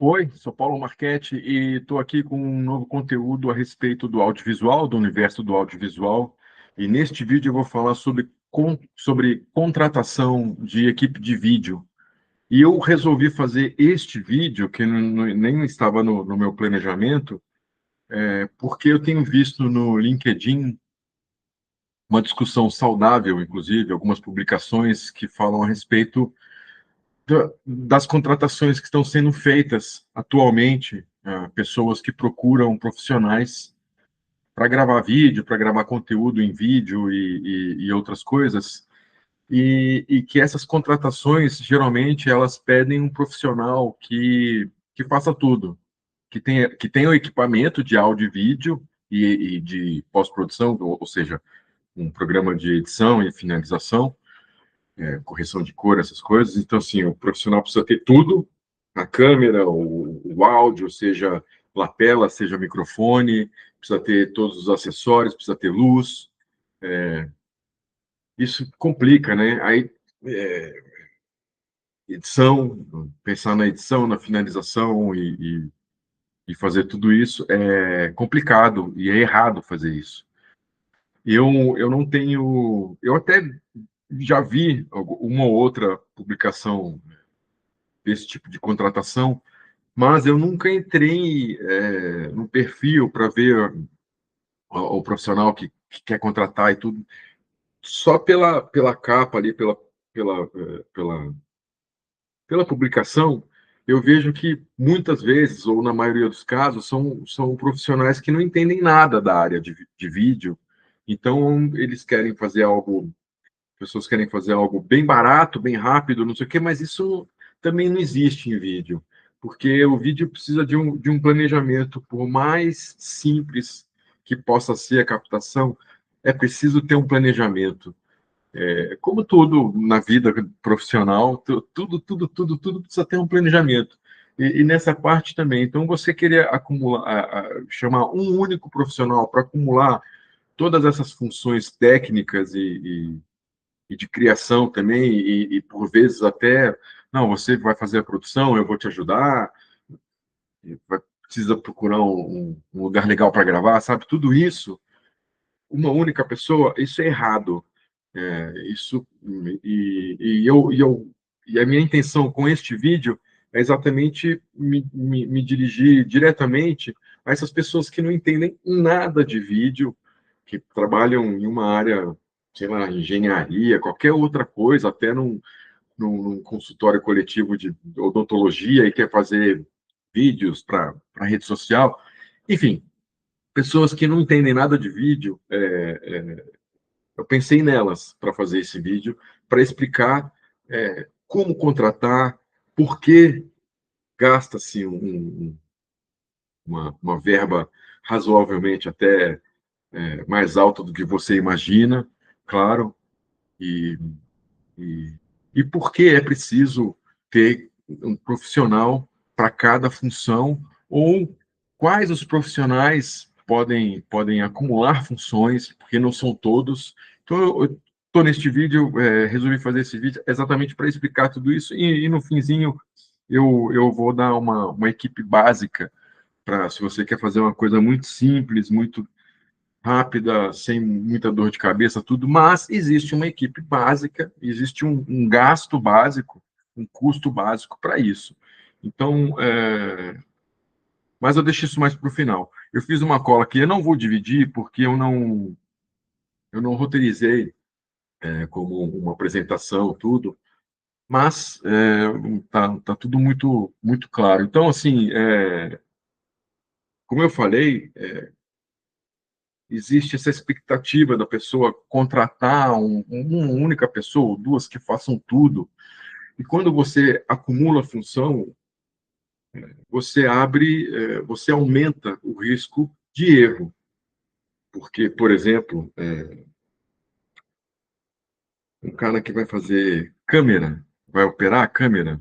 Oi, sou Paulo Marchetti e estou aqui com um novo conteúdo a respeito do audiovisual, do universo do audiovisual. E neste vídeo eu vou falar sobre contratação de equipe de vídeo. E eu resolvi fazer este vídeo, que nem estava no meu planejamento, porque eu tenho visto no LinkedIn uma discussão saudável, inclusive, algumas publicações que falam a respeito das contratações que estão sendo feitas atualmente, pessoas que procuram profissionais para gravar vídeo, para gravar conteúdo em vídeo e outras coisas, e que essas contratações, geralmente, elas pedem um profissional que faça tudo, que tenha o equipamento de áudio e vídeo e de pós-produção, ou seja, um programa de edição e finalização, correção de cor, essas coisas. Então, assim, o profissional precisa ter tudo, a câmera, o áudio, seja lapela, seja microfone, precisa ter todos os acessórios, precisa ter luz. Isso complica, né? Aí, edição, pensar na edição, na finalização e fazer tudo isso é complicado e é errado fazer isso. Eu não tenho... Eu até já vi uma ou outra publicação desse tipo de contratação, mas eu nunca entrei no perfil para ver o profissional que quer contratar e tudo, só pela capa ali, pela publicação, eu vejo que muitas vezes, ou na maioria dos casos, são profissionais que não entendem nada da área de vídeo, então eles querem fazer algo, pessoas querem fazer algo bem barato, bem rápido, não sei o quê, mas isso também não existe em vídeo, porque o vídeo precisa de um planejamento, por mais simples que possa ser a captação, é preciso ter um planejamento. Como tudo na vida profissional, tudo precisa ter um planejamento. E nessa parte também. Então, você querer acumular, chamar um único profissional para acumular todas essas funções técnicas e de criação também, por vezes até, não, você vai fazer a produção, eu vou te ajudar, precisa procurar um lugar legal para gravar, sabe? Tudo isso, uma única pessoa, isso é errado. Isso e a minha intenção com este vídeo é exatamente me dirigir diretamente a essas pessoas que não entendem nada de vídeo, que trabalham em uma área, sei lá, engenharia, qualquer outra coisa, até num consultório coletivo de odontologia e quer fazer vídeos para rede social. Enfim, pessoas que não entendem nada de vídeo, eu pensei nelas para fazer esse vídeo, para explicar como contratar, por que gasta-se uma verba razoavelmente até mais alta do que você imagina, claro, e, e, e por que é preciso ter um profissional para cada função, ou quais os profissionais podem acumular funções, porque não são todos. Então, eu estou neste vídeo, resolvi fazer esse vídeo exatamente para explicar tudo isso, e no finzinho eu vou dar uma equipe básica para, se você quer fazer uma coisa muito simples, muito rápida, sem muita dor de cabeça, tudo, mas existe uma equipe básica, existe um gasto básico, um custo básico para isso. Então, mas eu deixo isso mais para o final. Eu fiz uma cola que eu não vou dividir, porque eu não roteirizei como uma apresentação, tudo, mas tá tudo muito claro. Então, assim, como eu falei, existe essa expectativa da pessoa contratar uma única pessoa, ou duas que façam tudo. E quando você acumula função, você aumenta o risco de erro. Porque, por exemplo, um cara que vai fazer câmera, vai operar a câmera,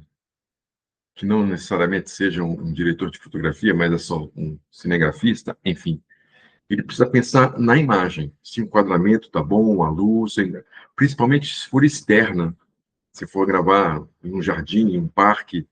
que não necessariamente seja um diretor de fotografia, mas é só um cinegrafista, enfim, ele precisa pensar na imagem, se o enquadramento está bom, a luz, principalmente se for externa, se for gravar em um jardim, em um parque,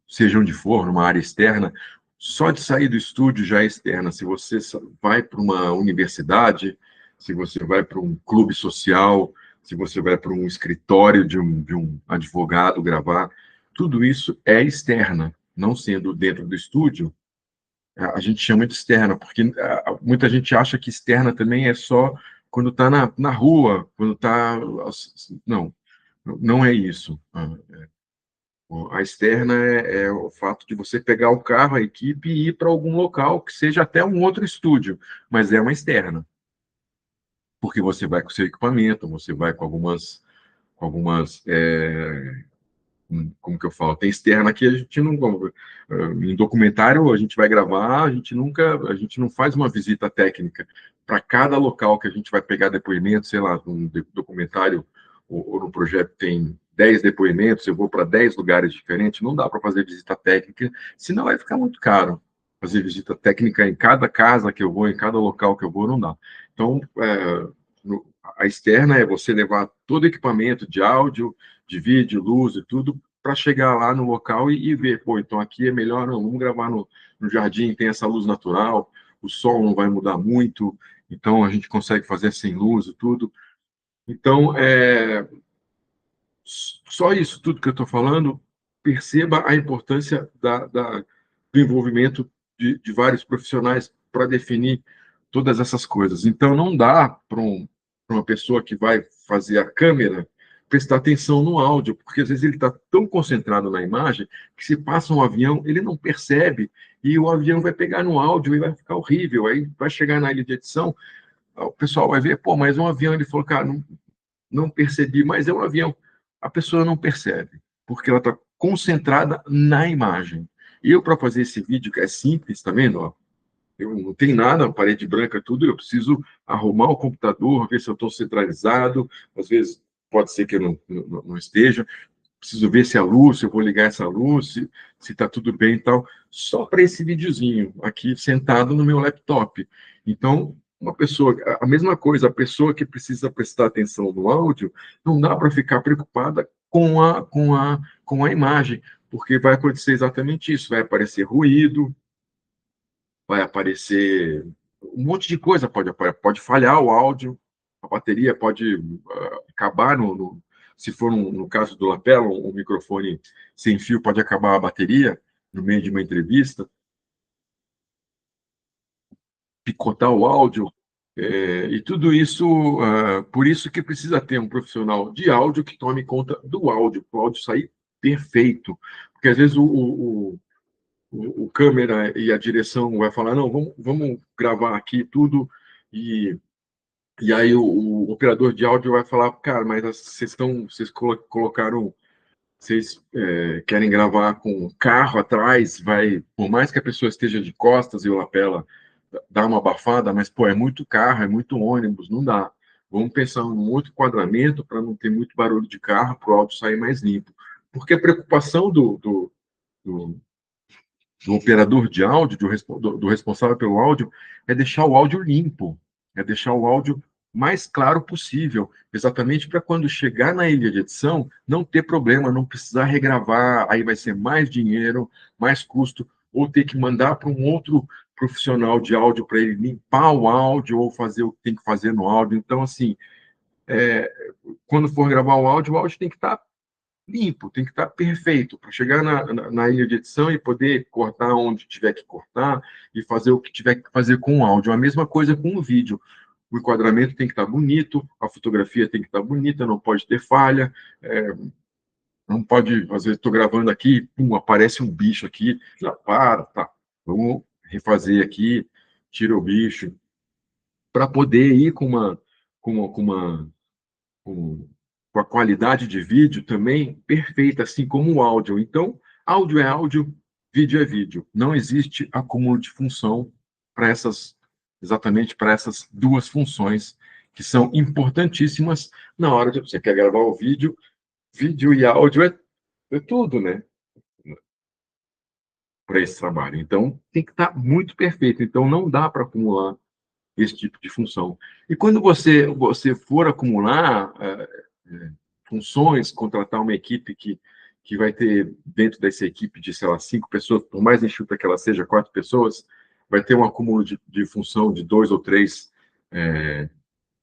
seja onde for, numa área externa, só de sair do estúdio já é externa. Se você vai para uma universidade, se você vai para um clube social, se você vai para um escritório de um advogado gravar, tudo isso é externa, não sendo dentro do estúdio, a gente chama de externa, porque muita gente acha que externa também é só quando está na rua, quando está. Não, não é isso. A externa é o fato de você pegar o carro, a equipe e ir para algum local que seja até um outro estúdio, mas é uma externa, porque você vai com o seu equipamento, você vai com algumas como que eu falo, tem externa que a gente não, em documentário a gente vai gravar, a gente não faz uma visita técnica para cada local que a gente vai pegar depoimento, sei lá, num documentário ou no projeto tem 10 depoimentos, eu vou para 10 lugares diferentes, não dá para fazer visita técnica, senão vai ficar muito caro. Fazer visita técnica em cada casa que eu vou, em cada local que eu vou, não dá. Então, a externa é você levar todo o equipamento de áudio, de vídeo, luz e tudo, para chegar lá no local e ver, pô, então aqui é melhor, não, vamos gravar no jardim, tem essa luz natural, o sol não vai mudar muito, então a gente consegue fazer sem luz e tudo. Então, só isso tudo que eu estou falando, perceba a importância do envolvimento de vários profissionais para definir todas essas coisas. Então, não dá para uma pessoa que vai fazer a câmera prestar atenção no áudio, porque às vezes ele está tão concentrado na imagem que se passa um avião, ele não percebe, e o avião vai pegar no áudio e vai ficar horrível. Aí vai chegar na ilha de edição, o pessoal vai ver, pô, mas um avião, ele falou, cara, não percebi, mas é um avião. A pessoa não percebe, porque ela está concentrada na imagem. Eu, para fazer esse vídeo, que é simples, tá vendo? Ó, eu não tenho nada, parede branca, tudo, eu preciso arrumar o computador, ver se eu estou centralizado, às vezes pode ser que eu não esteja, preciso ver se a luz, se eu vou ligar essa luz, se está tudo bem e tal, só para esse videozinho, aqui sentado no meu laptop. Então, uma pessoa, a mesma coisa, a pessoa que precisa prestar atenção no áudio, não dá para ficar preocupada com a imagem, porque vai acontecer exatamente isso, vai aparecer ruído, vai aparecer um monte de coisa, pode falhar o áudio, a bateria pode acabar se for no caso do lapela, um microfone sem fio pode acabar a bateria no meio de uma entrevista, picotar o áudio, e tudo isso, por isso que precisa ter um profissional de áudio que tome conta do áudio, para o áudio sair perfeito, porque às vezes o câmera e a direção vai falar, não, vamos gravar aqui tudo, e, e aí o operador de áudio vai falar, cara, mas vocês colocaram, vocês querem gravar com o carro atrás, por mais que a pessoa esteja de costas e o lapela dá uma abafada, mas, pô, é muito carro, é muito ônibus, não dá. Vamos pensar num outro enquadramento para não ter muito barulho de carro, para o áudio sair mais limpo. Porque a preocupação do do operador de áudio, do responsável pelo áudio, é deixar o áudio limpo, é deixar o áudio mais claro possível, exatamente para quando chegar na ilha de edição, não ter problema, não precisar regravar, aí vai ser mais dinheiro, mais custo, ou ter que mandar para um outro profissional de áudio para ele limpar o áudio ou fazer o que tem que fazer no áudio. Então, assim, é, quando for gravar o áudio tem que estar limpo, tem que estar perfeito para chegar na ilha de edição e poder cortar onde tiver que cortar e fazer o que tiver que fazer com o áudio. A mesma coisa com o vídeo. O enquadramento tem que estar bonito, a fotografia tem que estar bonita, não pode ter falha, não pode, às vezes estou gravando aqui, pum, aparece um bicho aqui, já para, tá, vamos refazer aqui, tira o bicho, para poder ir com uma com, com a qualidade de vídeo também perfeita, assim como o áudio. Então, áudio é áudio, vídeo é vídeo. Não existe acúmulo de função para exatamente para essas duas funções que são importantíssimas na hora de você quer gravar o vídeo, vídeo e áudio é tudo, né? Para esse trabalho. Então, tem que estar muito perfeito. Então, não dá para acumular esse tipo de função. E quando você for acumular funções, contratar uma equipe que que vai ter dentro dessa equipe de, sei lá, 5 pessoas, por mais enxuta que ela seja, 4 pessoas, vai ter um acúmulo de função de 2 ou 3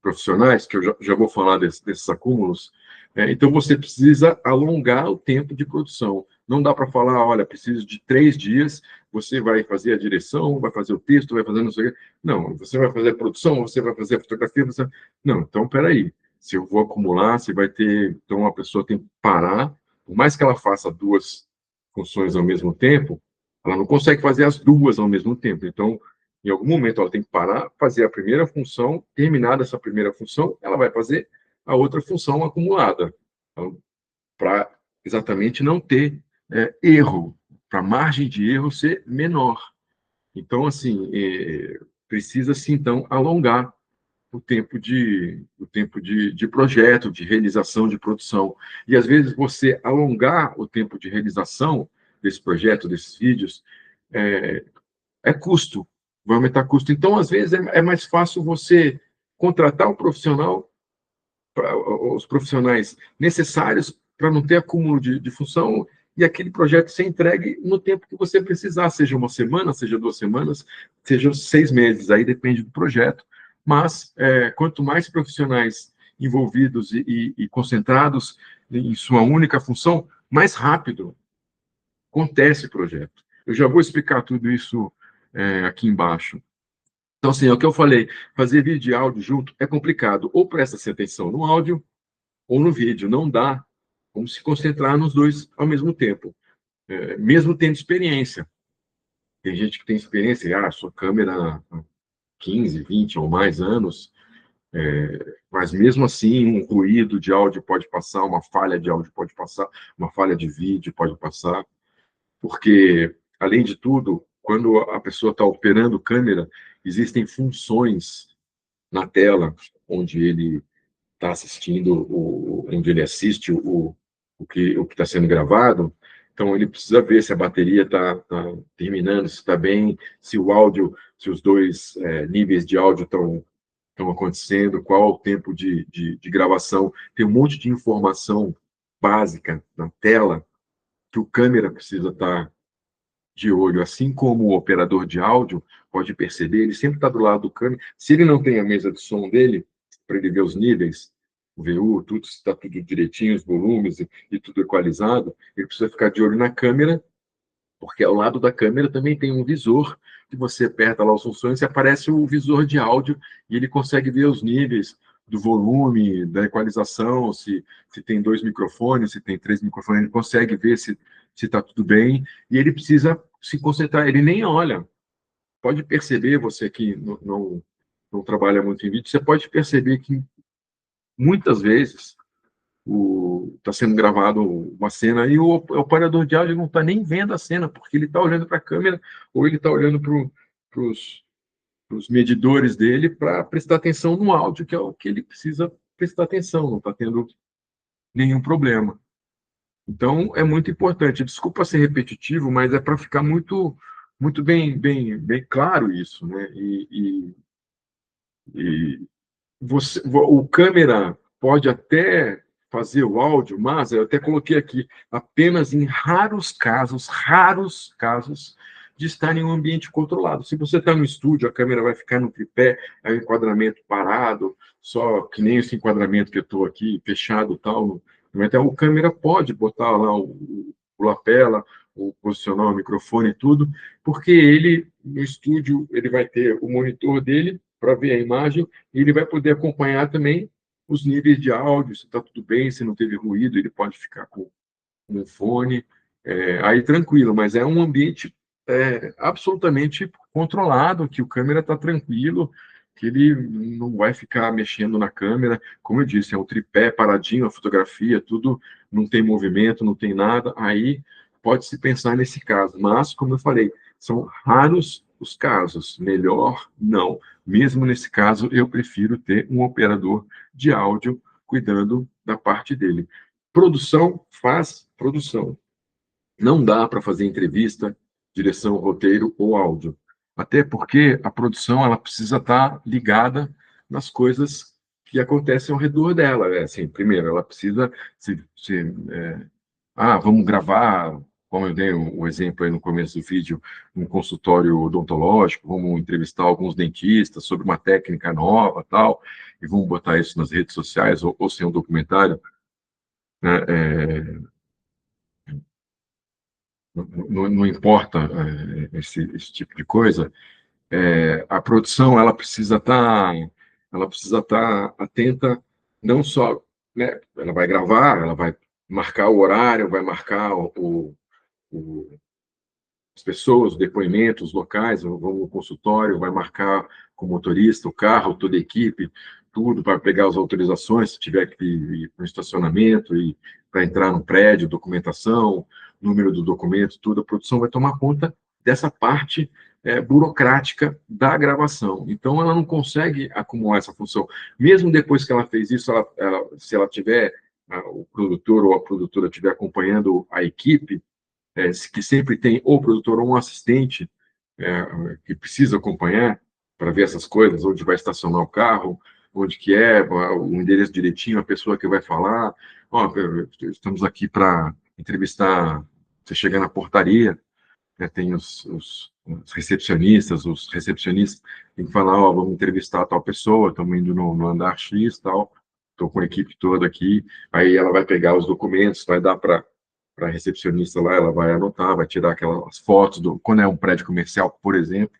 profissionais, que eu já vou falar desses acúmulos. Então, você precisa alongar o tempo de produção. Não dá para falar, olha, preciso de 3 dias, você vai fazer a direção, vai fazer o texto, vai fazer não sei o quê. Não, você vai fazer a produção, você vai fazer a fotografia, você... Não, então, peraí. Se eu vou acumular, você vai ter... Então, a pessoa tem que parar, por mais que ela faça 2 funções ao mesmo tempo, ela não consegue fazer as 2 ao mesmo tempo. Então, em algum momento, ela tem que parar, fazer a primeira função, terminada essa primeira função, ela vai fazer a outra função acumulada, então, para exatamente não ter erro, para a margem de erro ser menor. Então, assim, precisa-se, então, alongar o tempo de projeto, de realização, de produção. E, às vezes, você alongar o tempo de realização desse projeto, desses vídeos, custo, vai aumentar custo. Então, às vezes, é mais fácil você contratar um profissional, os profissionais necessários para não ter acúmulo de função e aquele projeto ser entregue no tempo que você precisar, seja uma semana, seja 2 semanas, seja 6 meses, aí depende do projeto. Mas, quanto mais profissionais envolvidos e concentrados em sua única função, mais rápido acontece o projeto. Eu já vou explicar tudo isso aqui embaixo. Então, assim, é o que eu falei, fazer vídeo e áudio junto é complicado. Ou presta-se atenção no áudio ou no vídeo. Não dá como se concentrar nos dois ao mesmo tempo, mesmo tendo experiência. Tem gente que tem experiência, sua câmera há 15, 20 ou mais anos, mas mesmo assim um ruído de áudio pode passar, uma falha de áudio pode passar, uma falha de vídeo pode passar, porque, além de tudo, quando a pessoa está operando câmera, existem funções na tela onde ele está assistindo, onde ele assiste o que está sendo gravado. Então, ele precisa ver se a bateria está terminando, se está bem, se o áudio, se os dois níveis de áudio estão acontecendo, qual o tempo de gravação. Tem um monte de informação básica na tela que o câmera precisa estar de olho, assim como o operador de áudio pode perceber, ele sempre está do lado do câmera. Se ele não tem a mesa de som dele, para ele ver os níveis, o VU, tudo, se está tudo direitinho, os volumes e tudo equalizado, ele precisa ficar de olho na câmera, porque ao lado da câmera também tem um visor, que você aperta lá os funções e aparece o visor de áudio, e ele consegue ver os níveis do volume, da equalização, se tem 2 microfones, se tem 3 microfones, ele consegue ver se está tudo bem, e ele precisa se concentrar, ele nem olha. Pode perceber, você que não trabalha muito em vídeo, você pode perceber que muitas vezes está sendo gravado uma cena e o operador de áudio não está nem vendo a cena, porque ele está olhando para a câmera ou ele está olhando para os medidores dele para prestar atenção no áudio, que é o que ele precisa prestar atenção, não está tendo nenhum problema. Então, é muito importante. Desculpa ser repetitivo, mas é para ficar muito bem claro isso, né? E o câmera pode até fazer o áudio, mas eu até coloquei aqui, apenas em raros casos, de estar em um ambiente controlado. Se você está no estúdio, a câmera vai ficar no tripé, é um enquadramento parado, só que nem esse enquadramento que eu estou aqui, fechado tal. Então, o câmera pode botar lá o lapela, ou posicionar o microfone e tudo, porque ele, no estúdio, ele vai ter o monitor dele para ver a imagem, e ele vai poder acompanhar também os níveis de áudio, se está tudo bem, se não teve ruído, ele pode ficar com um fone, aí tranquilo, mas é um ambiente absolutamente controlado, que o câmera está tranquilo, que ele não vai ficar mexendo na câmera, como eu disse, é um tripé paradinho, a fotografia, tudo, não tem movimento, não tem nada, aí pode-se pensar nesse caso, mas, como eu falei, são raros os casos, melhor não. Mesmo nesse caso, eu prefiro ter um operador de áudio cuidando da parte dele. Produção faz produção. Não dá para fazer entrevista, direção, roteiro ou áudio. Até porque a produção ela precisa estar ligada nas coisas que acontecem ao redor dela. Assim, primeiro, ela precisa se Vamos gravar, como eu dei o exemplo aí no começo do vídeo, um consultório odontológico, vamos entrevistar alguns dentistas sobre uma técnica nova, tal, e vamos botar isso nas redes sociais ou ser um documentário, né? Não importa esse tipo de coisa. A produção ela precisa estar atenta, não só, né? Ela vai gravar, ela vai marcar o horário, vai marcar o as pessoas, os depoimentos, os locais, vão no consultório, vai marcar com o motorista, o carro, toda a equipe, tudo, para pegar as autorizações, se tiver que ir para o estacionamento e para entrar no prédio, documentação, número do documento, tudo, a produção vai tomar conta dessa parte burocrática da gravação. Então, ela não consegue acumular essa função. Mesmo depois que ela fez isso, se ela tiver, o produtor ou a produtora estiver acompanhando a equipe, que sempre tem ou produtor ou um assistente que precisa acompanhar para ver essas coisas, onde vai estacionar o carro, onde que é, o endereço direitinho, a pessoa que vai falar, estamos aqui para entrevistar, você chega na portaria, tem os recepcionistas, tem que falar, vamos entrevistar tal pessoa, estamos indo no andar X, tal, estou com a equipe toda aqui, aí ela vai pegar os documentos, vai dar para a recepcionista lá, ela vai anotar, vai tirar aquelas fotos, quando é um prédio comercial, por exemplo.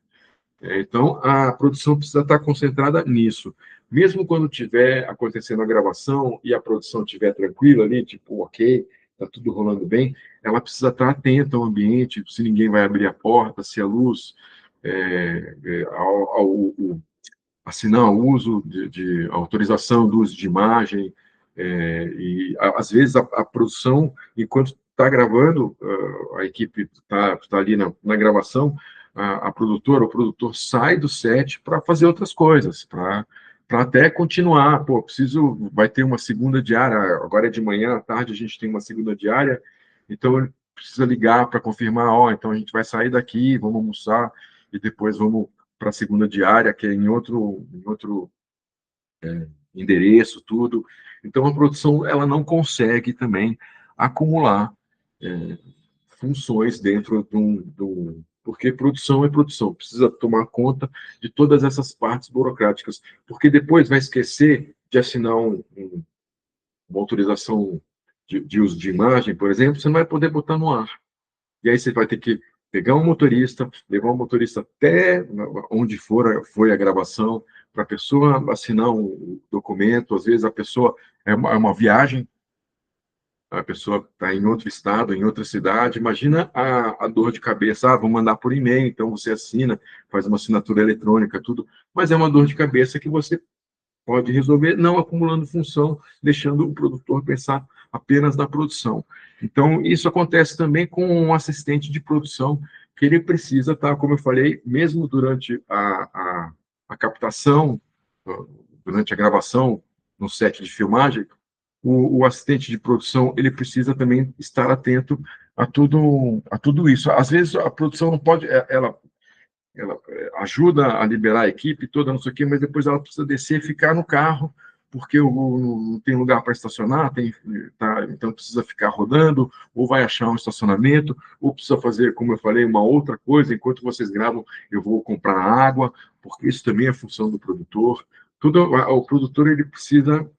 Então, a produção precisa estar concentrada nisso. Mesmo quando estiver acontecendo a gravação e a produção estiver tranquila ali, tipo, ok, está tudo rolando bem, ela precisa estar atenta ao ambiente, se ninguém vai abrir a porta, se a luz, assinar o uso de autorização do uso de imagem, e às vezes a produção, enquanto está gravando, a equipe está ali na gravação, a produtora, o produtor sai do set para fazer outras coisas, para até continuar. Pô, vai ter uma segunda diária, agora é de manhã, à tarde a gente tem uma segunda diária, então ele precisa ligar para confirmar, então a gente vai sair daqui, vamos almoçar e depois vamos para a segunda diária, que é em outro endereço, tudo. Então, a produção ela não consegue também acumular é, funções dentro porque produção é produção, precisa tomar conta de todas essas partes burocráticas, porque depois vai esquecer de assinar uma autorização de uso de imagem, por exemplo, você não vai poder botar no ar. E aí você vai ter que pegar um motorista, levar o motorista até onde foi a gravação, para a pessoa assinar um documento. Às vezes a pessoa é uma viagem, a pessoa está em outro estado, em outra cidade. Imagina a dor de cabeça. Vou mandar por e-mail, então você assina, faz uma assinatura eletrônica, tudo. Mas é uma dor de cabeça que você pode resolver não acumulando função, deixando o produtor pensar apenas na produção. Então, isso acontece também com um assistente de produção, que ele precisa estar, como eu falei, mesmo durante a captação, durante a gravação, no set de filmagem, o assistente de produção ele precisa também estar atento a tudo isso. Às vezes a produção não pode, ela ajuda a liberar a equipe toda, não sei o quê, mas depois ela precisa descer e ficar no carro, porque não tem lugar para estacionar, então precisa ficar rodando, ou vai achar um estacionamento, ou precisa fazer, como eu falei, uma outra coisa, enquanto vocês gravam, eu vou comprar água, porque isso também é função do produtor. O produtor ele precisa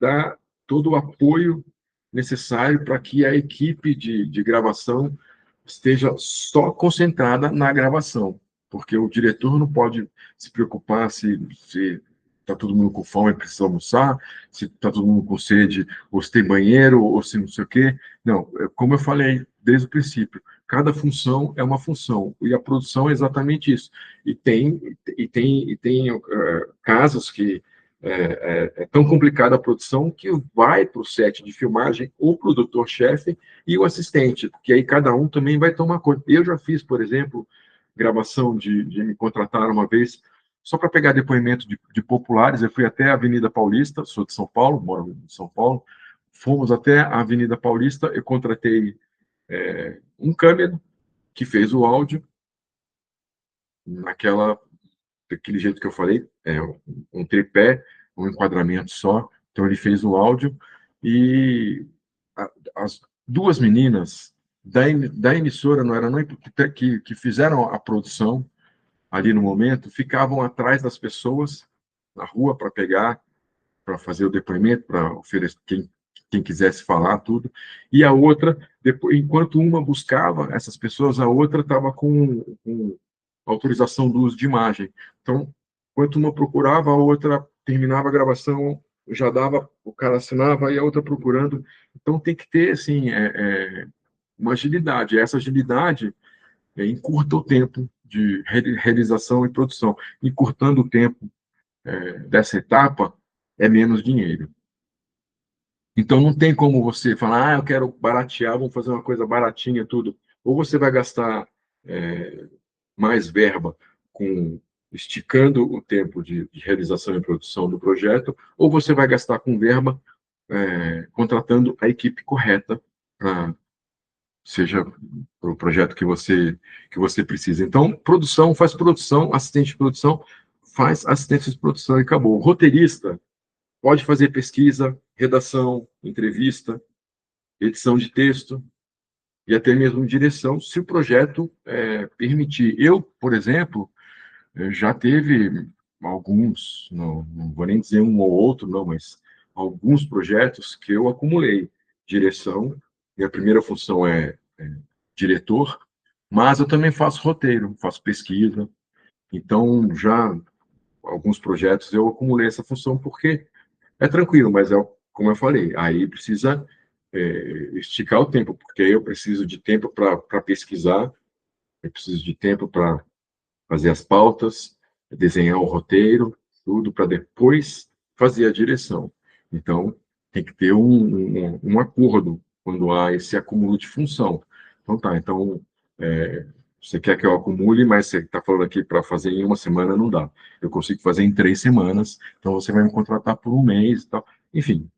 dar todo o apoio necessário para que a equipe de gravação esteja só concentrada na gravação, porque o diretor não pode se preocupar se está todo mundo com fome e precisa almoçar, se está todo mundo com sede, ou se tem banheiro, ou se não sei o quê. Não, como eu falei desde o princípio, cada função é uma função, e a produção é exatamente isso. E tem casos que é tão complicada a produção que vai para o set de filmagem o produtor-chefe e o assistente, porque aí cada um também vai tomar conta. Eu já fiz, por exemplo, gravação de me contratar uma vez só para pegar depoimento de populares. Eu fui até a Avenida Paulista, sou de São Paulo, moro em São Paulo. Fomos até a Avenida Paulista, eu contratei um câmera que fez o áudio daquele jeito que eu falei, um tripé, um enquadramento só. Então ele fez o áudio e duas meninas da emissora, não era nem que fizeram a produção ali no momento, ficavam atrás das pessoas na rua para pegar, para fazer o depoimento, para oferecer quem quisesse falar tudo, e a outra, depois, enquanto uma buscava essas pessoas, a outra estava com autorização do uso de imagem. Então, enquanto uma procurava, a outra terminava a gravação, já dava, o cara assinava e a outra procurando. Então, tem que ter, assim, uma agilidade. Essa agilidade encurta o tempo de realização e produção. Encurtando o tempo dessa etapa, é menos dinheiro. Então, não tem como você falar, eu quero baratear, vamos fazer uma coisa baratinha, tudo. Ou você vai gastar é, mais verba com esticando o tempo de realização e produção do projeto, ou você vai gastar com verba contratando a equipe correta para seja para o projeto que você precisa. Então, produção, assistente de produção faz assistência de produção e acabou. O roteirista pode fazer pesquisa, redação, entrevista, edição de texto e até mesmo direção, se o projeto permitir. Eu, por exemplo, já teve alguns, não vou nem dizer um ou outro, não, mas alguns projetos que eu acumulei direção, minha primeira função é diretor, mas eu também faço roteiro, faço pesquisa, então já alguns projetos eu acumulei essa função porque é tranquilo, mas como eu falei, aí precisa esticar o tempo, porque aí eu preciso de tempo para pesquisar, eu preciso de tempo para fazer as pautas, desenhar o roteiro, tudo para depois fazer a direção. Então, tem que ter um acordo quando há esse acúmulo de função. Então, tá, então, você quer que eu acumule, mas você está falando aqui para fazer em uma semana, não dá. Eu consigo fazer em 3 semanas, então você vai me contratar por um mês e tal. Enfim,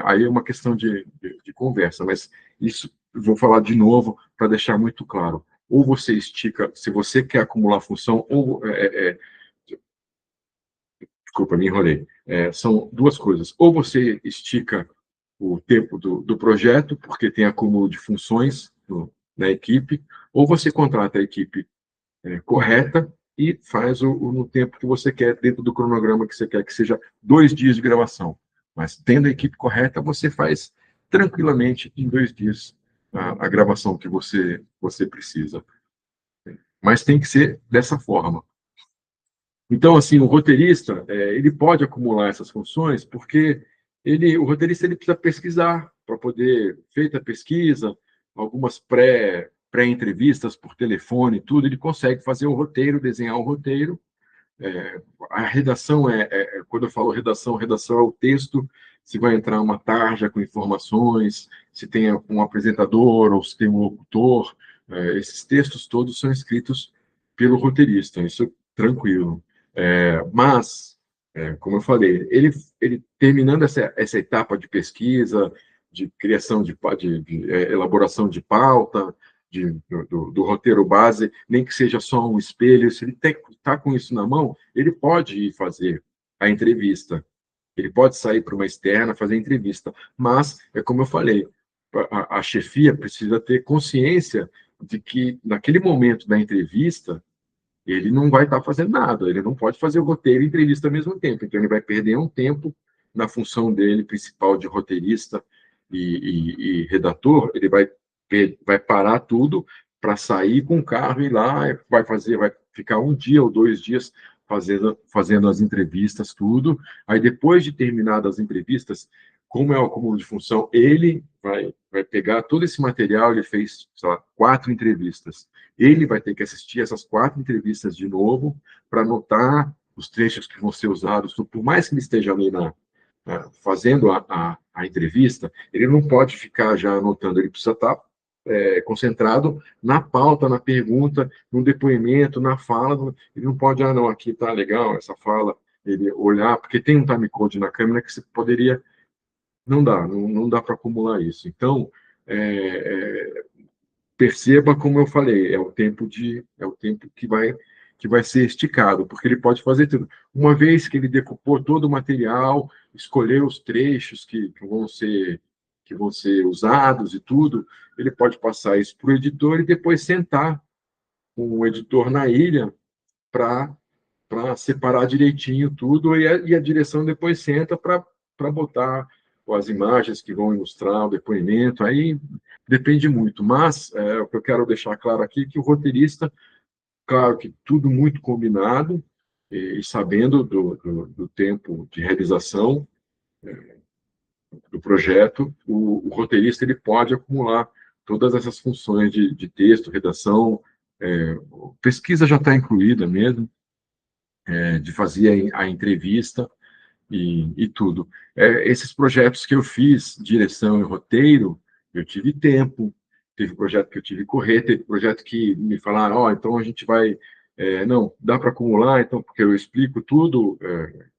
aí é uma questão de conversa, mas isso eu vou falar de novo para deixar muito claro ou você estica, se você quer acumular função, desculpa, me enrolei. São duas coisas. Ou você estica o tempo do projeto, porque tem acúmulo de funções na equipe, ou você contrata a equipe correta e faz no tempo que você quer, dentro do cronograma que você quer, que seja 2 dias de gravação. Mas tendo a equipe correta, você faz tranquilamente em 2 dias a gravação que você precisa. Mas tem que ser dessa forma. Então, assim, o roteirista, ele pode acumular essas funções porque o roteirista ele precisa pesquisar para poder, feita a pesquisa, algumas pré-entrevistas por telefone, tudo, ele consegue fazer o roteiro, desenhar o roteiro. A redação quando eu falo redação é o texto, se vai entrar uma tarja com informações, se tem um apresentador ou se tem um locutor, esses textos todos são escritos pelo roteirista, isso é tranquilo. Mas, como eu falei, ele terminando essa etapa de pesquisa, de criação de elaboração de pauta, do roteiro base, nem que seja só um espelho, se ele está com isso na mão, ele pode ir fazer a entrevista, ele pode sair para uma externa, fazer a entrevista, mas, é como eu falei, a chefia precisa ter consciência de que, naquele momento da entrevista, ele não vai estar fazendo nada, ele não pode fazer o roteiro e entrevista ao mesmo tempo, então ele vai perder um tempo na função dele principal de roteirista e redator, ele vai parar tudo para sair com o carro e ir lá, vai ficar um dia ou 2 dias fazendo as entrevistas, tudo, aí depois de terminadas as entrevistas, como é o acúmulo de função, ele vai pegar todo esse material, ele fez, sei lá, 4 entrevistas, ele vai ter que assistir essas 4 entrevistas de novo para anotar os trechos que vão ser usados. Por mais que ele esteja ali fazendo a entrevista, ele não pode ficar já anotando, ele precisa estar concentrado na pauta, na pergunta, no depoimento, na fala. Ele não pode, não, aqui tá legal essa fala, ele olhar, porque tem um time code na câmera que você poderia. Não dá para acumular isso. Então, perceba como eu falei, é o tempo que vai ser esticado, porque ele pode fazer tudo. Uma vez que ele decupou todo o material, escolheu os trechos que vão ser que vão ser usados e tudo, ele pode passar isso para o editor e depois sentar com o editor na ilha para separar direitinho tudo, e a direção depois senta para botar as imagens que vão ilustrar o depoimento, aí depende muito. Mas o que eu quero deixar claro aqui é que o roteirista, claro que tudo muito combinado, e sabendo do tempo de realização do projeto, o roteirista ele pode acumular todas essas funções de texto, redação, pesquisa já está incluída mesmo, de fazer a entrevista e tudo. Esses projetos que eu fiz, direção e roteiro, eu tive tempo, teve projeto que eu tive que correr, teve projeto que me falaram, então a gente vai, não, dá para acumular, então, porque eu explico tudo,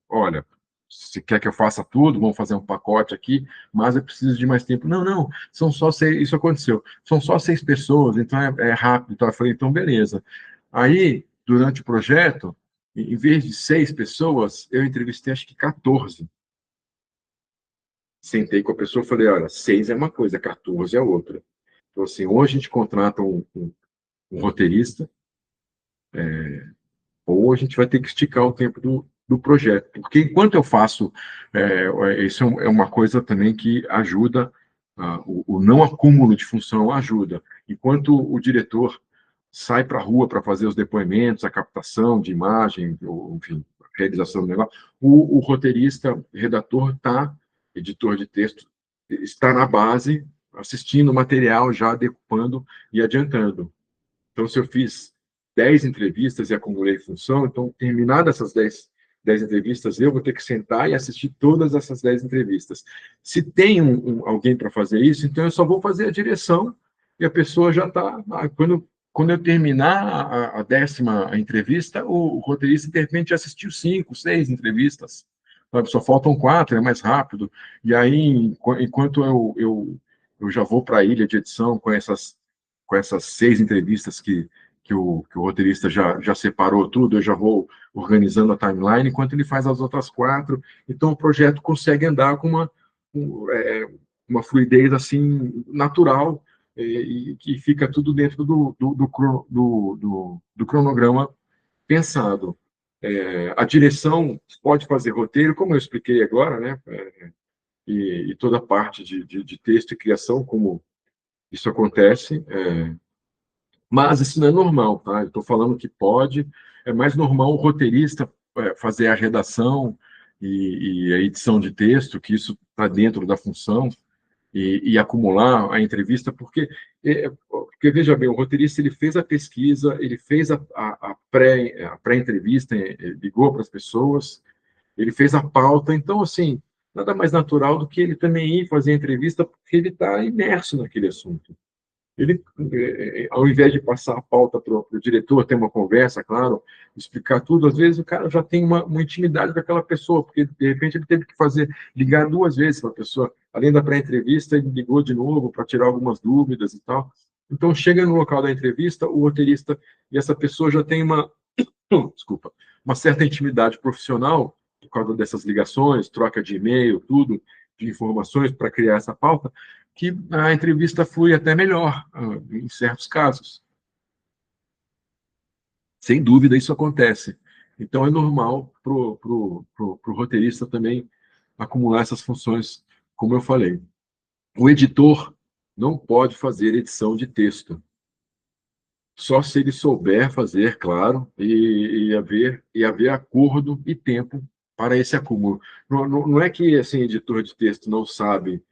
olha, se quer que eu faça tudo, vamos fazer um pacote aqui, mas eu preciso de mais tempo. Não, não, são só 6, isso aconteceu, são só 6 pessoas, então é rápido. Então eu falei, então beleza. Aí, durante o projeto, em vez de 6 pessoas, eu entrevistei acho que 14. Sentei com a pessoa e falei, olha, 6 é uma coisa, 14 é outra. Então, assim, ou a gente contrata um roteirista, ou a gente vai ter que esticar o tempo do projeto. Porque enquanto eu faço, isso é uma coisa também que ajuda, o não acúmulo de função ajuda. Enquanto o diretor sai para a rua para fazer os depoimentos, a captação de imagem, ou, enfim, a realização do negócio, o roteirista, redator, editor de texto, está na base, assistindo o material, já decupando e adiantando. Então, se eu fiz 10 entrevistas e acumulei função, então, terminadas essas 10 entrevistas, eu vou ter que sentar e assistir todas essas 10 entrevistas. Se tem alguém para fazer isso, então eu só vou fazer a direção e a pessoa já está. Quando eu terminar a 10ª entrevista, o roteirista, de repente, já assistiu 5, 6 entrevistas. Sabe? Só faltam 4, é mais rápido. E aí, enquanto eu já vou para a ilha de edição com essas 6 entrevistas que o roteirista já separou tudo, eu já vou organizando a timeline, enquanto ele faz as outras 4. Então, o projeto consegue andar com uma fluidez assim natural, e que fica tudo dentro do cronograma pensado. A direção pode fazer roteiro, como eu expliquei agora, né? E toda a parte de texto e criação, como isso acontece. Mas isso não é normal, tá? Eu estou falando que pode, é mais normal o roteirista fazer a redação e a edição de texto, que isso está dentro da função, e acumular a entrevista, porque, veja bem, o roteirista ele fez a pesquisa, ele fez a pré-entrevista, ligou para as pessoas, ele fez a pauta, então, assim, nada mais natural do que ele também ir fazer a entrevista, porque ele está imerso naquele assunto. Ele, ao invés de passar a pauta para o diretor, ter uma conversa, claro, explicar tudo, às vezes o cara já tem uma intimidade com aquela pessoa, porque de repente ele teve que ligar 2 vezes para a pessoa, além da pré-entrevista, ele ligou de novo para tirar algumas dúvidas e tal. Então, chega no local da entrevista, o roteirista e essa pessoa já tem desculpa, uma certa intimidade profissional, por causa dessas ligações, troca de e-mail, tudo, de informações para criar essa pauta, que a entrevista flui até melhor, em certos casos. Sem dúvida, isso acontece. Então, é normal para o roteirista também acumular essas funções, como eu falei. O editor não pode fazer edição de texto, só se ele souber fazer, claro, e haver acordo e tempo para esse acúmulo. Não é que assim, editor de texto não sabe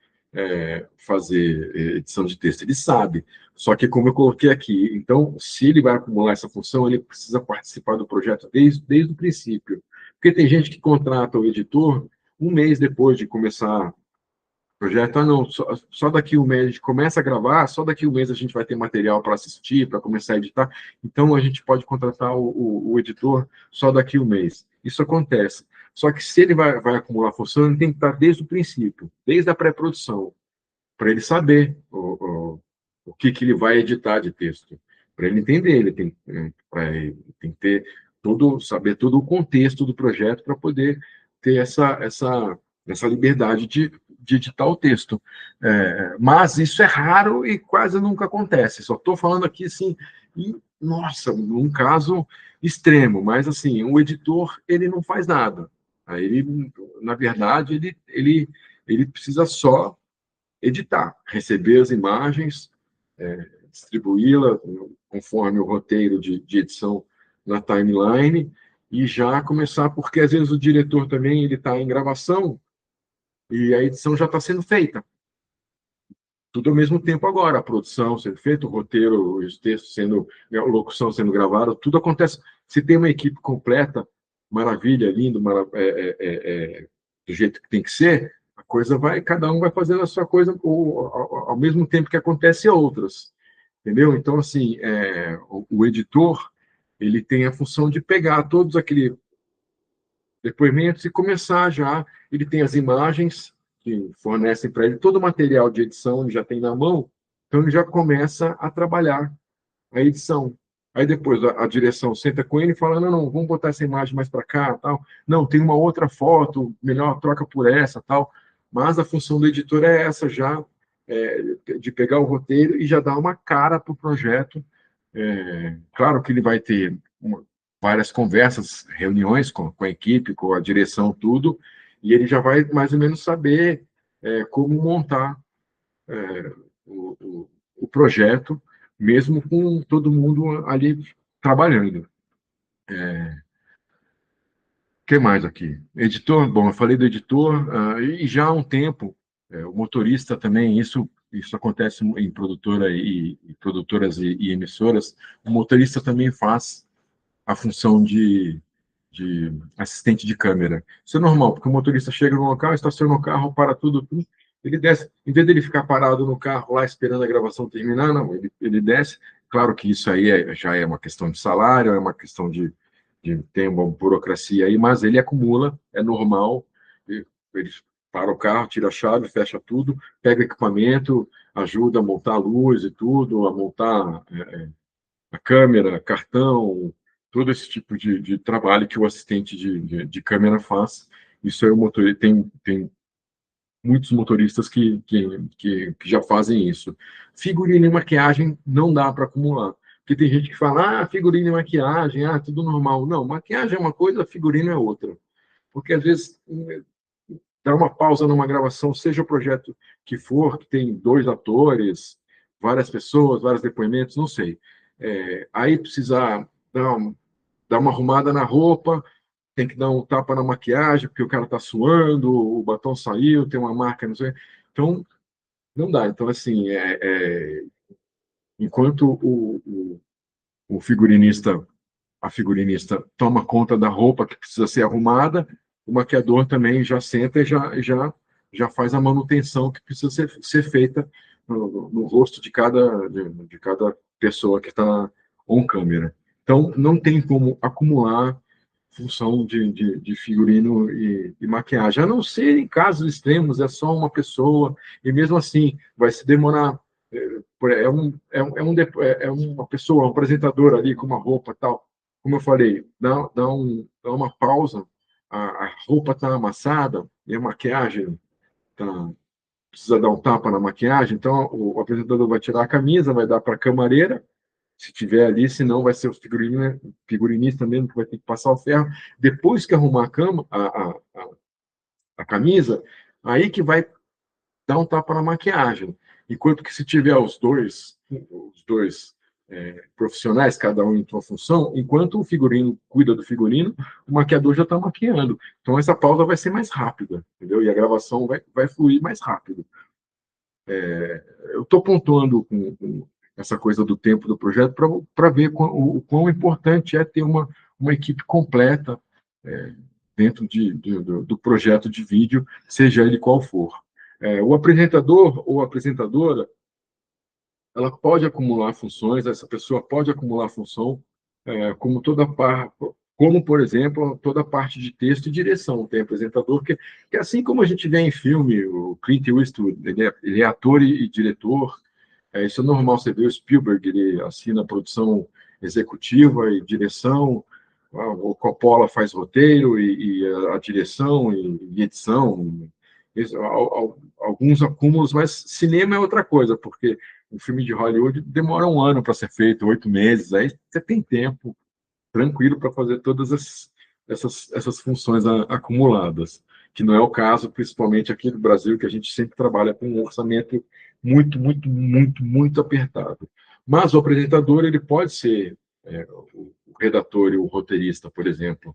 fazer edição de texto, ele sabe, só que como eu coloquei aqui, então, se ele vai acumular essa função, ele precisa participar do projeto desde o princípio. Porque tem gente que contrata o editor um mês depois de começar projeto, não, só daqui um mês a gente começa a gravar, só daqui um mês a gente vai ter material para assistir, para começar a editar, então a gente pode contratar o editor só daqui um mês. Isso acontece. Só que se ele vai acumular função, ele tem que estar desde o princípio, desde a pré-produção, para ele saber o que ele vai editar de texto, para ele entender, ele tem que saber todo o contexto do projeto para poder ter essa liberdade de editar o texto. Mas isso é raro e quase nunca acontece. Só estou falando aqui, assim, nossa, num caso extremo, mas, assim, o editor, ele não faz nada. Aí, ele, na verdade, ele precisa só editar, receber as imagens, distribuí-la conforme o roteiro de edição na timeline e já começar, porque às vezes o diretor também ele está em gravação e a edição já está sendo feita. Tudo ao mesmo tempo agora, a produção sendo feita, o roteiro, os textos sendo, a locução sendo gravada, tudo acontece. Se tem uma equipe completa, maravilha, lindo, do jeito que tem que ser, a coisa vai, cada um vai fazendo a sua coisa ao mesmo tempo que acontece outras, entendeu? Então, assim, o editor, ele tem a função de pegar todos aqueles depoimentos e começar já, ele tem as imagens que fornecem para ele todo o material de edição, ele já tem na mão, então ele já começa a trabalhar a edição. Aí depois a direção senta com ele e fala, não, vamos botar essa imagem mais para cá, tal. Não, tem uma outra foto, melhor troca por essa, tal. Mas a função do editor é essa já, de pegar o roteiro e já dar uma cara para o projeto. Claro que ele vai ter várias conversas, reuniões com a equipe, com a direção, tudo, e ele já vai mais ou menos saber como montar o projeto, mesmo com todo mundo ali trabalhando. O que mais aqui? Editor, bom, eu falei do editor, e já há um tempo, o motorista também, isso acontece em produtora e produtoras e emissoras, o motorista também faz a função de assistente de câmera. Isso é normal, porque o motorista chega no local, estaciona o carro, para tudo, ele desce. Em vez dele ficar parado no carro lá esperando a gravação terminar, não, ele desce. Claro que isso aí já é uma questão de salário, é uma questão de ter uma burocracia aí, mas ele acumula, é normal. Ele para o carro, tira a chave, fecha tudo, pega o equipamento, ajuda a montar a luz e tudo, a montar a câmera, cartão, todo esse tipo de trabalho que o assistente de câmera faz. Isso é o motor, tem muitos motoristas que já fazem isso. Figurino e maquiagem não dá para acumular. Porque tem gente que fala, figurino e maquiagem, tudo normal. Não, maquiagem é uma coisa, figurino é outra. Porque às vezes dá uma pausa numa gravação, seja o projeto que for, que tem 2 atores, várias pessoas, vários depoimentos, não sei. Aí precisar dar uma arrumada na roupa, tem que dar um tapa na maquiagem, porque o cara está suando, o batom saiu, tem uma marca, não sei. Então, não dá. Então, assim, enquanto o figurinista, a figurinista toma conta da roupa que precisa ser arrumada, o maquiador também já senta e já faz a manutenção que precisa ser feita no rosto de cada pessoa que está on câmera. Então, não tem como acumular função de figurino e maquiagem, a não ser em casos extremos, é só uma pessoa, e mesmo assim vai se demorar. É uma pessoa, um apresentador ali com uma roupa e tal. Como eu falei, dá uma pausa, a roupa está amassada e a maquiagem precisa dar um tapa na maquiagem, então o apresentador vai tirar a camisa, vai dar para a camareira, se tiver ali, senão vai ser o figurinista mesmo que vai ter que passar o ferro. Depois que arrumar a camisa, aí que vai dar um tapa na maquiagem. Enquanto que se tiver os dois profissionais, cada um em sua função, enquanto o figurino cuida do figurino, o maquiador já está maquiando. Então essa pausa vai ser mais rápida, entendeu? E a gravação vai fluir mais rápido. Eu estou pontuando com essa coisa do tempo do projeto para ver o quão importante é ter uma equipe completa dentro do projeto de vídeo, seja ele qual for. O apresentador ou apresentadora, ela pode acumular funções, essa pessoa pode acumular função, como como, por exemplo, toda a parte de texto e direção. Tem apresentador que assim como a gente vê em filme, o Clint Eastwood, ele é ator e diretor, isso é normal, você vê o Spielberg, ele assina a produção executiva e direção, o Coppola faz roteiro e a direção e edição, alguns acúmulos, mas cinema é outra coisa, porque um filme de Hollywood demora um ano para ser feito, 8 meses, aí você tem tempo tranquilo para fazer todas essas funções acumuladas, que não é o caso, principalmente aqui no Brasil, que a gente sempre trabalha com um orçamento muito, muito, muito, muito apertado. Mas o apresentador, ele pode ser o redator e o roteirista, por exemplo.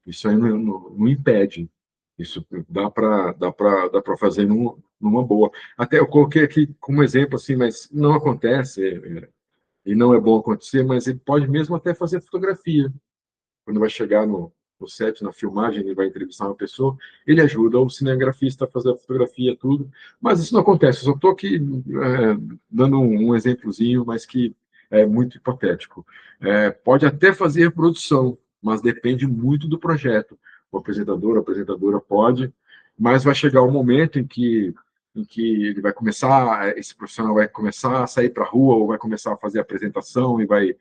Isso aí não impede. Isso dá para fazer numa boa. Até eu coloquei aqui como exemplo, assim, mas não acontece, e não é bom acontecer, mas ele pode mesmo até fazer fotografia. Quando vai chegar no set, na filmagem, ele vai entrevistar uma pessoa, ele ajuda o cinegrafista a fazer a fotografia, tudo. Mas isso não acontece. Eu só estou aqui dando um exemplozinho, mas que é muito hipotético. Pode até fazer produção, mas depende muito do projeto. O apresentador, a apresentadora pode, mas vai chegar um momento em que ele vai começar, esse profissional vai começar a sair para a rua, ou vai começar a fazer apresentação e vai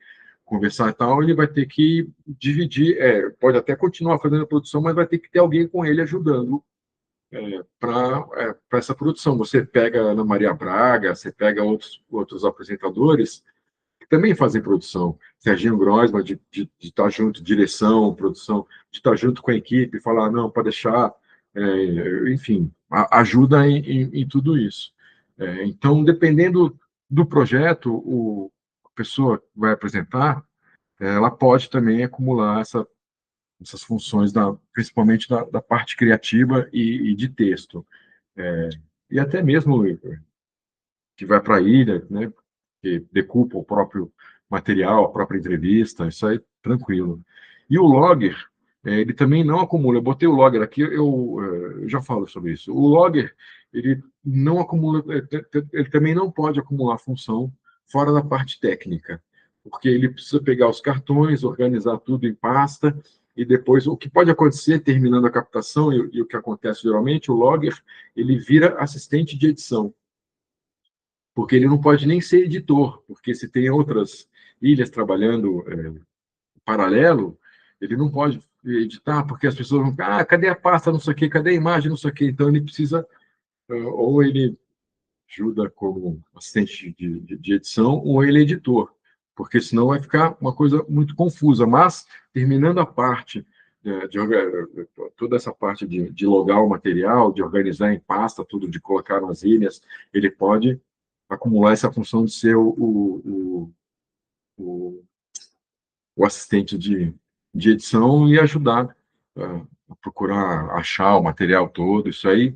conversar e tal, ele vai ter que dividir, pode até continuar fazendo a produção, mas vai ter que ter alguém com ele ajudando para essa produção. Você pega Ana Maria Braga, você pega outros apresentadores que também fazem produção. Serginho Grosman, de estar junto, direção, produção, de estar junto com a equipe, falar, não, para deixar, enfim, ajuda em tudo isso. Então, dependendo do projeto, a pessoa que vai apresentar, ela pode também acumular essas funções, principalmente da parte criativa e de texto. E até mesmo que vai para a ilha, né, que decupa o próprio material, a própria entrevista, isso aí tranquilo. E o logger, ele também não acumula. Eu botei o logger aqui, eu já falo sobre isso. O logger, ele não acumula, ele também não pode acumular função fora da parte técnica, porque ele precisa pegar os cartões, organizar tudo em pasta, e depois, o que pode acontecer, terminando a captação, e o que acontece geralmente, o logger, ele vira assistente de edição, porque ele não pode nem ser editor, porque se tem outras ilhas trabalhando em paralelo, ele não pode editar, porque as pessoas vão ficar, cadê a pasta, não sei o quê, cadê a imagem, não sei o quê. Então ele precisa, ou ele ajuda como assistente de edição, ou ele é editor, porque senão vai ficar uma coisa muito confusa. Mas, terminando a parte toda essa parte de logar o material, de organizar em pasta, tudo, de colocar nas ilhas, ele pode acumular essa função de ser o, o assistente de edição e ajudar a procurar achar o material todo, isso aí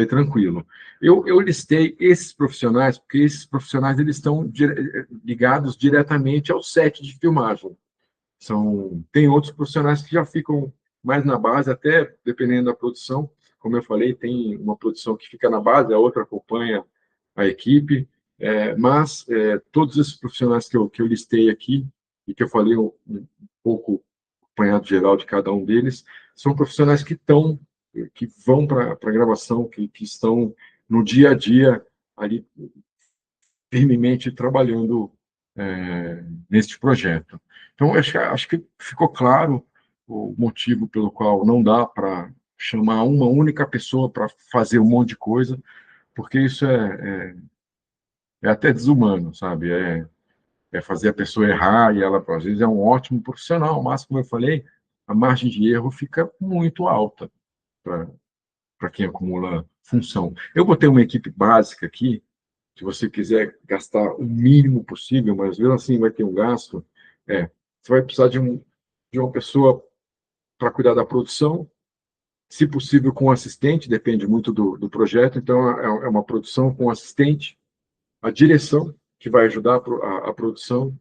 tranquilo. Eu listei esses profissionais, porque esses profissionais eles estão ligados diretamente ao set de filmagem. Tem outros profissionais que já ficam mais na base, até dependendo da produção. Como eu falei, tem uma produção que fica na base, a outra acompanha a equipe, mas todos esses profissionais que eu listei aqui, e que eu falei um pouco apanhado geral de cada um deles, são profissionais que vão para a gravação, que estão no dia a dia ali firmemente trabalhando neste projeto. Então, acho que ficou claro o motivo pelo qual não dá para chamar uma única pessoa para fazer um monte de coisa, porque isso é até desumano, sabe? É fazer a pessoa errar e ela, às vezes, é um ótimo profissional, mas, como eu falei, a margem de erro fica muito alta para quem acumula função. Eu botei uma equipe básica aqui, se você quiser gastar o mínimo possível, mas mesmo assim vai ter um gasto, você vai precisar de uma pessoa para cuidar da produção, se possível com assistente, depende muito do projeto, então é uma produção com assistente, a direção, que vai ajudar a produção,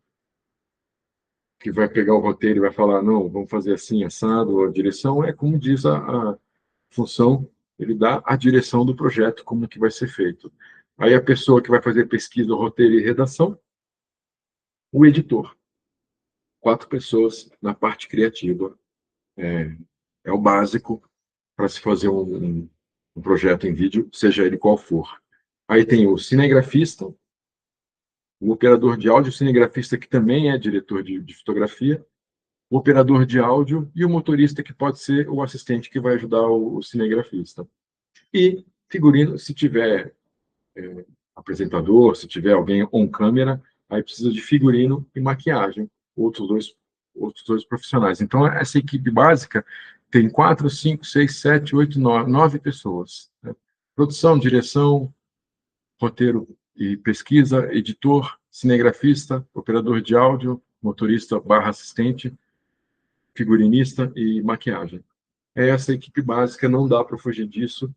que vai pegar o roteiro e vai falar, não, vamos fazer assim, assado, a direção é como diz a função, ele dá a direção do projeto, como que vai ser feito. Aí a pessoa que vai fazer pesquisa, roteiro e redação, o editor. 4 pessoas na parte criativa. É o básico para se fazer um projeto em vídeo, seja ele qual for. Aí tem o cinegrafista, o operador de áudio, o cinegrafista que também é diretor de fotografia, o operador de áudio e o motorista que pode ser o assistente que vai ajudar o cinegrafista. E Figurino, se tiver apresentador, se tiver alguém on câmera, aí precisa de figurino e maquiagem, outros dois profissionais. Então, essa equipe básica tem 4, 5, 6, 7, 8, 9 pessoas. Né? Produção, direção, roteiro e pesquisa, editor, cinegrafista, operador de áudio, motorista barra assistente, figurinista e maquiagem. É essa equipe básica, não dá para fugir disso,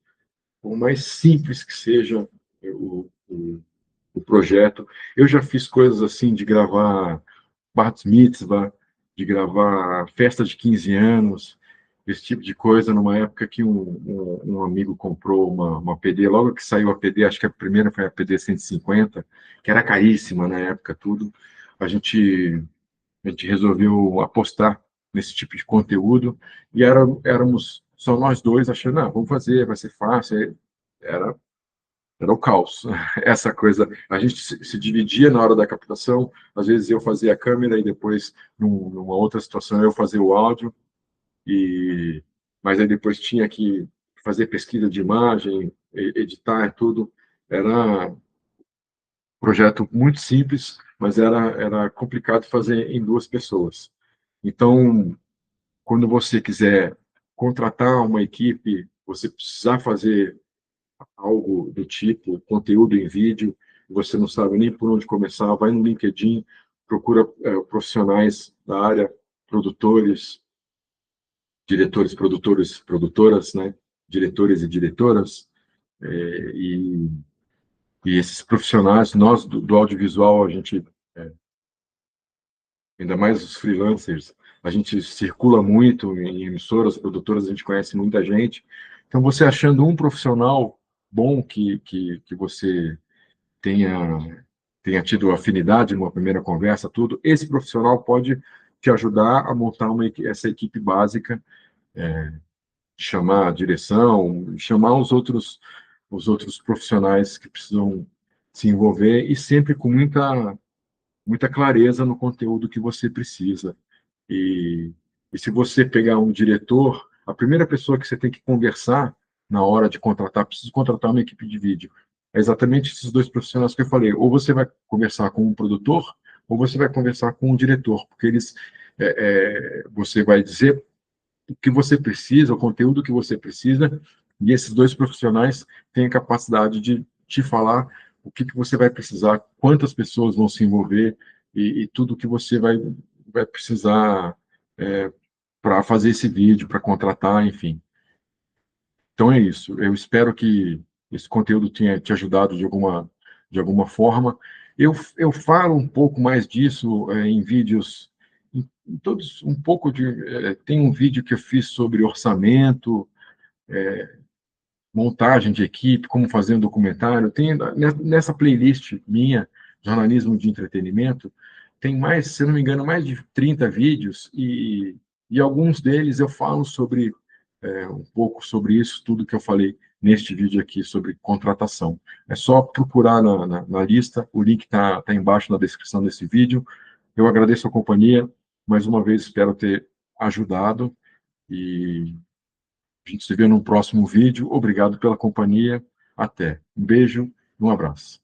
por mais simples que seja o projeto. Eu já fiz coisas assim de gravar Bar Mitzvah, de gravar festa de 15 anos, esse tipo de coisa, numa época que um amigo comprou uma PD, logo que saiu a PD, acho que a primeira foi a PD 150, que era caríssima na época, tudo. A gente, a gente resolveu apostar nesse tipo de conteúdo e éramos só nós dois achando, ah, vamos fazer, vai ser fácil. Era era o caos. Essa coisa, a gente se dividia na hora da captação, às vezes eu fazia a câmera e depois, numa outra situação, eu fazia o áudio, e mas aí depois tinha que fazer pesquisa de imagem, editar tudo. Era um projeto muito simples, mas era complicado fazer em duas pessoas. Então, quando você quiser contratar uma equipe, você precisar fazer algo do tipo, conteúdo em vídeo, você não sabe nem por onde começar, vai no LinkedIn, procura profissionais da área, produtores, diretores, produtores, produtoras, né? Diretores e diretoras, e, e esses profissionais, nós do audiovisual, a gente, ainda mais os freelancers, a gente circula muito em emissoras, produtoras, a gente conhece muita gente. Então, você achando um profissional bom que você tenha tido afinidade numa primeira conversa, tudo, esse profissional pode te ajudar a montar essa equipe básica, chamar a direção, chamar os outros profissionais que precisam se envolver e sempre com muita clareza no conteúdo que você precisa. E, e se você pegar um diretor, a primeira pessoa que você tem que conversar na hora de contratar, preciso contratar uma equipe de vídeo. É exatamente esses dois profissionais que eu falei. Ou você vai conversar com um produtor, ou você vai conversar com um diretor, porque você vai dizer o que você precisa, o conteúdo que você precisa, e esses dois profissionais têm a capacidade de te falar o que você vai precisar, quantas pessoas vão se envolver e tudo que você vai precisar para fazer esse vídeo, para contratar, enfim. Então é isso. Eu espero que esse conteúdo tenha te ajudado de alguma forma. Eu falo um pouco mais disso em vídeos, em todos, um pouco de. Tem um vídeo que eu fiz sobre orçamento, montagem de equipe, como fazer um documentário. Tem nessa playlist minha, jornalismo de entretenimento, tem mais, se não me engano, mais de 30 vídeos e alguns deles eu falo sobre um pouco sobre isso, tudo que eu falei neste vídeo aqui sobre contratação. É só procurar na lista, o link tá embaixo na descrição desse vídeo. Eu agradeço a companhia, mais uma vez espero ter ajudado e a gente se vê no próximo vídeo. Obrigado pela companhia. Até. Um beijo e um abraço.